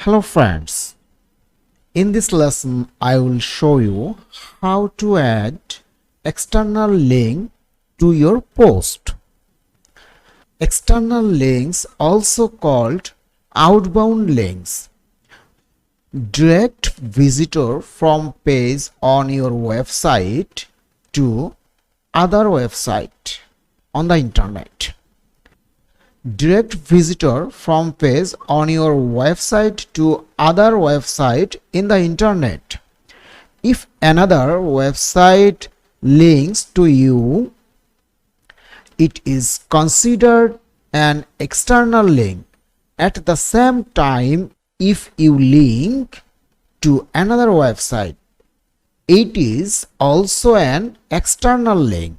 Hello friends, in this lesson I will show you how to add external link to your post. External links, also called outbound links, direct visitor from page on your website to other website on the internet. Direct visitor from page on your website to other website in the internet. If another website links to you, it is considered an external link. At the same time, if you link to another website, it is also an external link.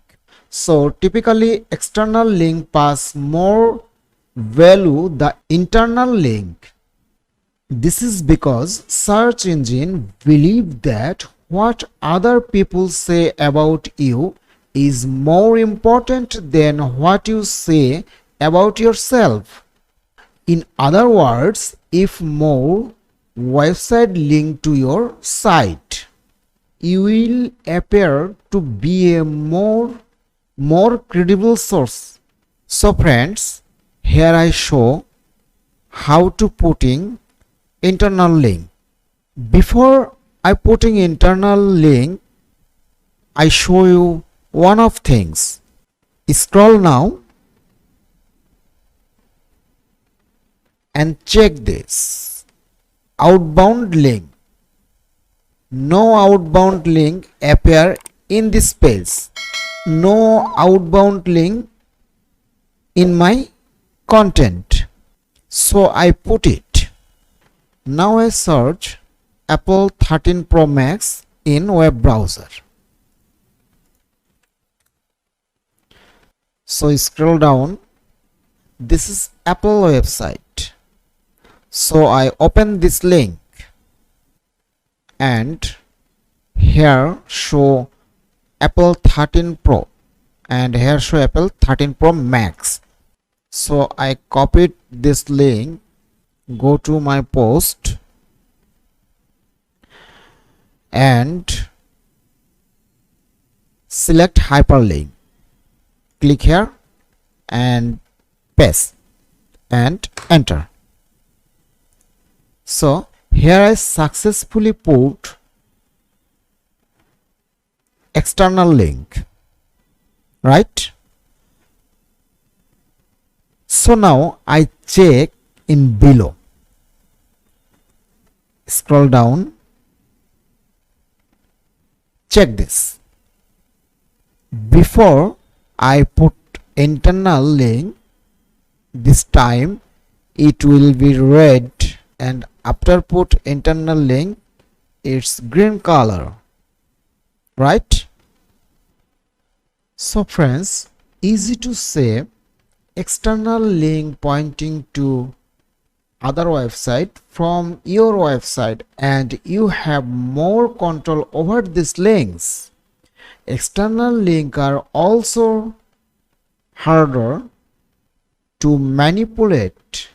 So typically external link pass more value the internal link. This is because search engine believe that what other people say about you is more important than what you say about yourself. In other words, if more website link to your site, you will appear to be a more credible source. So friends, here I show how to putting internal link. Before I putting internal link, I show you one of things. Scroll now and check this. Outbound link. No outbound link appear in this page. No outbound link in my content, so I put it. Now I search Apple 13 Pro Max in web browser. So scroll down. This is Apple website. So I open this link and here show Apple 13 Pro and here show Apple 13 Pro Max. So I copied this link, go to my post and select hyperlink. Click here and paste and enter. So here I successfully put external link, right? So now I check in below. Scroll down. Check this. Before I put internal link, this time it will be red, and after put internal link, it's green color, right? So friends, easy to say external link pointing to other website from your website, and you have more control over these links. External links are also harder to manipulate,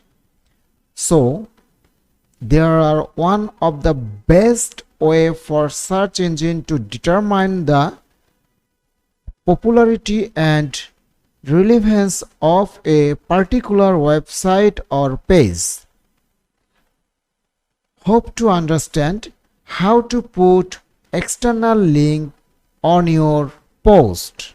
so they are one of the best way for search engine to determine the popularity and relevance of a particular website or page. Hope to understand how to put external link on your post.